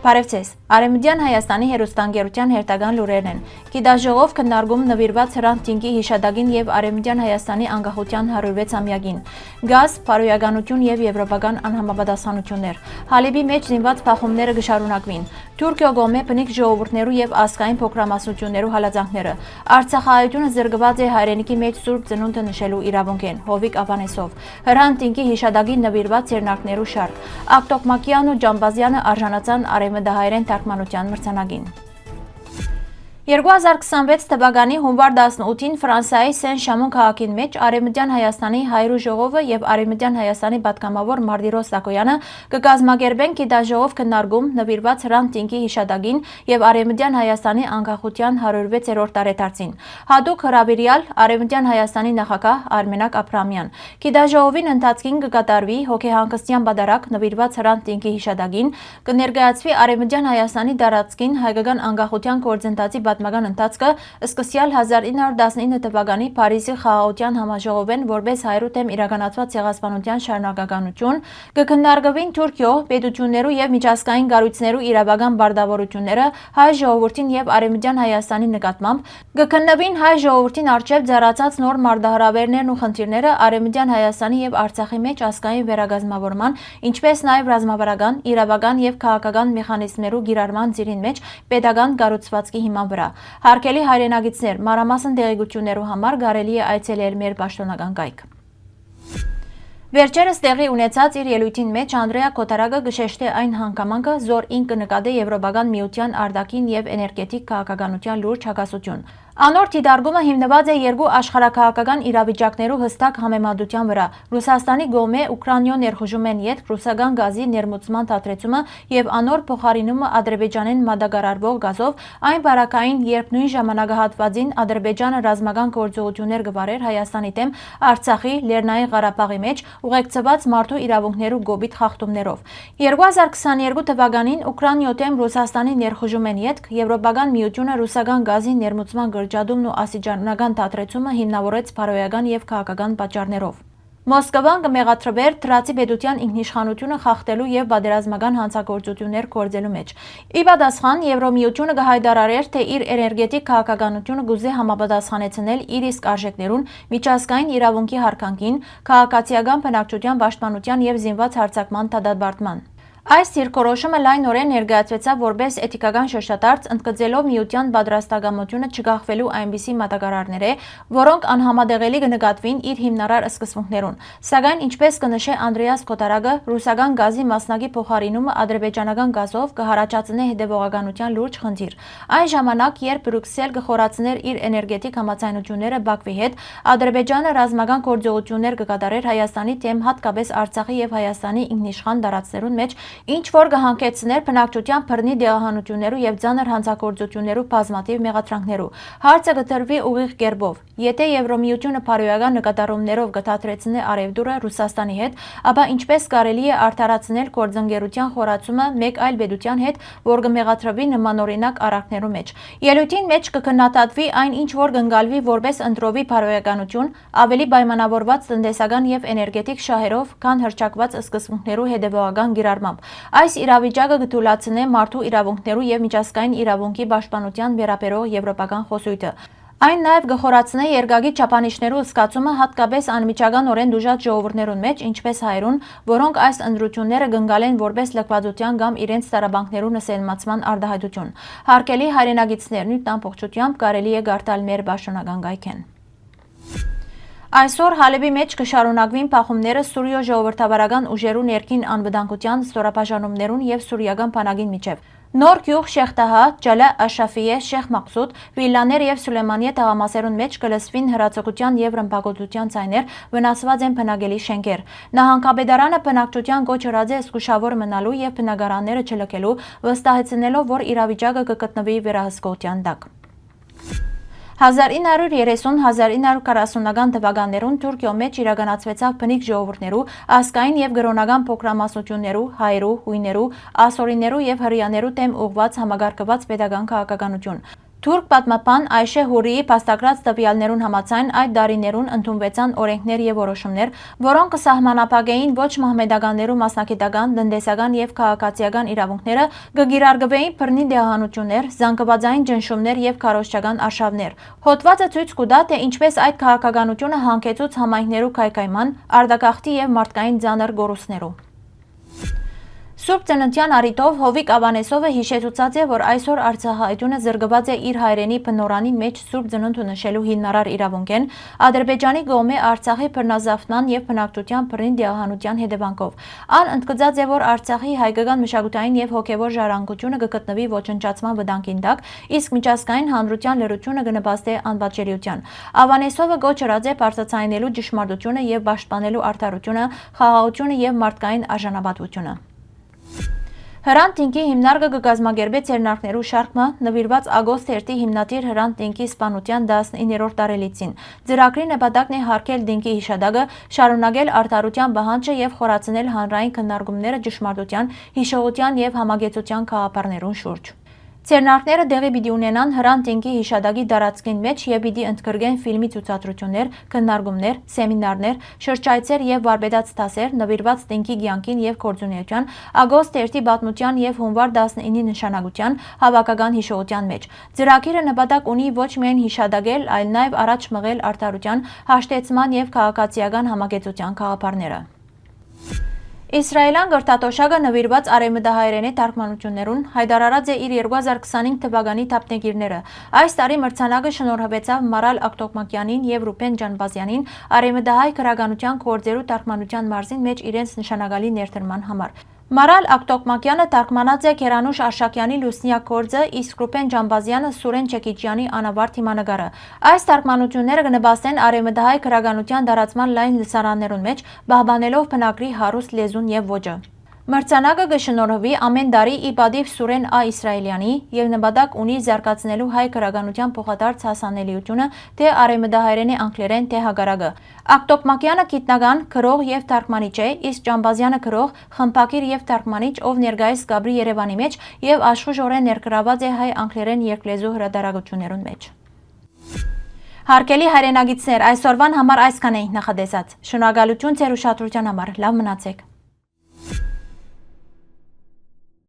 Բարևձեզ, Արևմտյան Հայաստանի հեռուստաընկերության հերթական լուրերն են։ Գիտաժողով քննարկում նվիրված Հրանտ Տինկի հիշադակին եւ Արևմտյան Հայաստանի անկախության 106-ամյակին։ Գազ, բարոյականություն եւ եվրոպական անհամապատասխանություններ։ Հալիբի մեջ զինված փախումները կշարունակվին։ Թուրքիո գոմե բնիկ ժողովուրդներու եւ ազգային փոքրամասնություններու հալածանքները։ Արցախահայությունը զրկված է հայրենիքի մեջ սուրբ ծնունդը նշելու իրավունքեն։ Հովիկ Ավանեսով։ Հրանտ Տինկի հիշադակին նվիրված երնարկներու շարք։ Ակտոկմակյանն ու Ջամբազյանը արժանացան արևմտահայերեն թարգմանության մրցանակին։ 2026 թվականի հունվար 18-ին Ֆրանսիայի Սեն-Շամոն քաղաքին մեջ Արևմտյան Հայաստանի հայրու ժողովը եւ Արևմտյան Հայաստանի պատգամավոր Մարտիրոս Սակոյանը կկազմակերպեն գիտաժողով քննարկում նվիրված Հրանտ Տինկի հիշադակին եւ Արևմտյան Հայաստանի անկախության 106-րդ տարեդարձին։ Հատուկ հրավիրյալ Արևմտյան Հայաստանի նախագահ Արմենակ Աբրահամյան։ Գիտաժողովին ընթացքին կկատարվի հոգեհանգստյան պատարակ նվիրված Հրանտ Տինկի հիշադակին, կներկայացվի Արևմտյան Հայաստանի դարածքին հայկական անկախության գործընթացի պատմական ընթացքը սկսյալ 1919 թվականի Փարիզի խաղաղության համաժողովեն որպես հայրու դեմ իրականացված ցեղասպանության շարունակականություն, կքննարկվին Թուրքիո պետություններու եւ միջազգային կառույցներու իրավական բարդավորությունները հայ ժողովրդին եւ Արևմտյան Հայաստանի նկատմամբ, կքննվին հայ ժողովրդին արչեւ ձեռացած նոր մարտահրավերներն ու խնդիրները Արևմտյան Հայաստանի եւ Արցախի մեջ ազգային վերագազմավորման, ինչպես նաեւ ռազմավարական, իրավական եւ քաղաքական մեխանիզմներու գիրառման ծիրին մեջ պետական կառուցվածքի հիման վրա։ Հարգելի հայրենագիտներ, մանրամասն տեղեկություններու համար կարելի է այցելել մեր պաշտոնական կայք։ Վերջերս տեղի ունեցած իր ելույթին մեջ Անդրեա Քոթարակը գշեշտե այն հանգամանքը, զոր ինքը նկատի Եվրոպական միության արտաքին եւ էներգետիկ քաղաքականության լուրջ հակասություն։ Անոր դիտարկումը հիմնված է երկու աշխարհակահաղական իրավիճակներու հստակ համեմատության վրա։ Ռուսաստանի գոմե Ուկրաինայո ներխուժումեն յետք ռուսական գազի ներմուծման թատրեցումը եւ անոր փոխարինումը Ադրբեջանեն մատակարարվող գազով այն բարակային, երբ նույն ժամանակահատվածին Ադրբեջանը ռազմական գործողություններ կվարեր Հայաստանի դեմ Արցախի, Լեռնային Ղարաբաղի մեջ ուղեկցված մարդու իրավունքներու գոբիթ խախտումներով։ 2022 թվականին Ուկրաինայո դեմ Ռուսաստանի ներխուժումեն յետք Եվրոպական միությունը ռուսական գազի ներմուծման ջադումն ու ասիջանական թատրեցումը հիմնավորեց բարոյական եւ քաղաքական պատճառներով։ Մոսկվան կմեղադրվեր Թրացի պետության ինքնիշխանությունը խախտելու եւ պատերազմական հանցագործություններ գործելու մեջ։ Ի պատասխան Եվրոմիությունը կհայտարարեր, թե իր էներգետիկ քաղաքականությունը գուզե համապատասխանեցնել իր իսկ արժեքներուն, միջազգային իրավունքի հարգանքին, քաղաքացիական բնակչության պաշտպանության եւ զինված հարձակման դադարեցման։ Այս դիրքորոշումը լայնորեն ներկայացվեցավ որպես էթիկական շրջադարձ, ընդգծելով միության պատրաստակամությունը չգաղթվելու այնպիսի մատակարարներ, որոնք անհամատեղելի կնկատվին իր հիմնարար սկզբունքներուն։ Սակայն ինչպես կնշե Անդրեաս Քոթարակը, ռուսական գազի մասնակի փոխարինումը ադրբեջանական գազով կհարաճացնե հետևողականության լուրջ խնդիր։ Այն ժամանակ, երբ Բրյուսել կխորացներ իր էներգետիկ համաձայնությունները Բաքվի հետ, Ադրբեջանը ռազմական գործողություններ կկատարեր Հայաստանի դեմ, հատկապես Արցախի եւ Հայաստանի ինքնիշխան տարածքներուն մեջ, ինչ որ կհանգեցներ բնակչության բռնի դեղահանություններու եւ ծանր հանցագործություններու բազմաթիվ մեղադրանքներու։ Հարցը կտրվի ուղիղ կերպով։ Եթե Եվրոմիությունը բարոյական նկատառումներով կթատրեցնե Արևդուրը Ռուսաստանի հետ, ապա ինչպես կարելի է արդարացնել գործընկերության խորացումը մեկ այլ պետության հետ, որ կմեղադրվի նմանօրինակ արարքներու մեջ։ Ելույթին մեջ կքննադատվի այն ինչ որ կընկալվի որպես ընտրովի բարոյականություն, ավելի պայմանավորված տնտեսական եւ էներգետիկ շահերով, քան հրճակված սկզբունքներու հետևողական գիրառմամբ։ Այս իրավիճակը կթույլատնե մարդու իրավունքներու եւ միջազգային իրավունքի պաշտպանության վերաբերող եվրոպական խոսույթը։ Այն նաև կխորացնե երկակի չափանիշներու զգացումը հատկապես անմիջականորեն դժուժած ժողովուրդներուն մեջ, ինչպես հայրուն, որոնք այս ընտրությունները կընկալեն որպես լքվածության կամ իրենց տարաբանքներու նսելմացման արտահայտություն։ Հարգելի հայրենագիտներ, նույն ամբողջությամբ կարելի է գարտալ մեր պաշտոնական կայքեն։ Այսօր Հալիբի մեջ կշարունակվին փախումները Սուրիո ժողովրդավարական ուժերու ներքին անվտանգության ստորաբաժանումներուն եւ սուրիական բանակին միջև։ Նոր գյուղ Շեխտահա, Ջալա Աշաֆիե, Շեխ Մաղսուդ, Վիլլաներ եւ Սուլեյմանիե թաղամասերուն մեջ կլսվին հրացակության եւ ռմբակոծության ցայներ, վնասված են բնակելի շենքեր։ Նահանգապետարանը բնակչության կոչ ըրած է զգուշավոր մնալու եւ բնակարանները չլքելու, վստահեցնելով, որ իրավիճակը կգտնվի վերահսկողության տակ։ 1930-1940 թվականներուն Թուրքիո մեջ իրականացվեցավ բնիկ ժողովուրդներու, ազգային եւ գրոնական փոքրամասնություններու, հայերու, հույներու, ասորիներու եւ հրեաներու դեմ ուղղված համագարկված պետական քաղաքականություն։ Թուրք պատմապան Այշե Հուրիի փաստագրած տվյալներուն համաձայն այդ դարիներուն ընդունվեցան օրենքներ եւ որոշումներ, որոնք կսահմանափակեին ոչ մահմեդականներու մասնակիտական, տնտեսական եւ քաղաքացիական իրավունքները, կգիրարգվեին բռնի դեղահանություններ, զանգվածային ճնշումներ եւ քարոզչական արշավներ։ Հոդվածը ցույց կտա, թե ինչպես այդ քաղաքականությունը հանգեցուց համայնքներու քայքայման, արտագաղթի եւ մարդկային ծանր գոռոցներու։ Սուրբ ծննդյան առիթով Հովիկ Ավանեսովը հիշեցուցած է, որ այսօր Արցախահայությունը զրկված է իր հայրենի բնորանի մեջ Սուրբ ծնունդ նշելու հիմնարար իրավունք են Ադրբեջանի կողմէ Արցախի բռնազավթման եւ բնակչության բռնի դիահանության հետևանքով։ Ան ընդգծած է, որ Արցախի հայկական մշակութային եւ հոգեվոր ժառանգությունը կգտնվի ոչնչացման վտանգին տակ, իսկ միջազգային հանրության լրությունը կնպաստի անվաճելիության։ Ավանեսովը գոչ ըրած է բարձրացնելու ճշմարտությունը եւ պաշտպանելու արդարությունը, խաղաղությունը եւ մարդկային արժանապատվությունը։ Հրանտ Տինկի հիմնարկը կկազմակերպի ցերնարկներու շարքը նվիրված ագոստ 1-ի հիմնադիր Հրանտ Տինկի սպանության 19-րդ տարելիցին։ Ծրագրի նպատակն է հարգել Տինկի հիշադակը, շարունակել արդարության պահանջը եւ խորացնել հանրային քննարկումները ճշմարտության, հիշողության եւ համագեցության գաղափարներուն շուրջ։ Ցերնարկները դեղի պիտի ունենան Հրանտ Տինկի հիշադակի տարածքին մեջ եւ պիտի ընդգրկեն ֆիլմի ցուցադրություններ, քննարկումներ, սեմինարներ, շրջայցեր եւ վարպետաց դասեր նվիրված Տինկի կյանքին եւ գործունեության, ագոստ 1-ի պատմության եւ հունվար 19-ի նշանակության հավաքական հիշողության մեջ։ Ծրագիրը նպատակ ունի ոչ միայն հիշադակել, այլ նաեւ առաջ մղել արդարության, հաշտեցման եւ քաղաքացիական համագեցության գաղափարները։ Իսրայելյան գրթաթոշակը նվիրված արևմտահայերենի թարգմանություններուն հայտարարած է իր 2025 թվականի թափնեգիրները։ Այս տարի մրցանակը շնորհվեցավ Մարալ Ակտոկմակյանին եւ Ռուբեն Ջանբազյանին արևմտահայ քրագանության գործերու թարգմանության մարզին մեջ իրենց նշանակալի ներդրման համար։ Մարալ Ակտոկմակյանը թարգմանած է Քերանուշ Արշակյանի Լուսնյակ գործը, իսկ Ռուբեն Ջանբազյանը Սուրեն Չեկիջյանի Անավարտ հիմնագարը։ Այս թարգմանությունները կնպաստեն արևմտահայ քրագանության տարածման լայն լսարաններուն մեջ, պահպանելով բնագրի հարուստ լեզուն եւ ոճը։ Մրցանակը կշնորհվի ամեն տարի ի պատիվ Սուրեն Ա Իսրայելյանի եւ նպատակ ունի զարգացնելու հայ քրագանության փոխադարձ հասանելիությունը թե արևմտահայերենի անգլերեն թե հագարակը։ Ակտոկմակյանը գիտնական, գրող եւ թարգմանիչ է, իսկ Ջանբազյանը գրող, խմբագիր եւ թարգմանիչ, ով ներկայիս Գաբրի Երևանի մեջ եւ աշխուժորեն ներգրաված է հայ անգլերեն երկլեզու հրատարակություններուն մեջ։ Հարգելի հայրենագիտներ, այսօրվան համար այսքան էինք նախադեսած։ Շնորհակալություն ձեր ուշադրության համար։ Լավ մնացեք։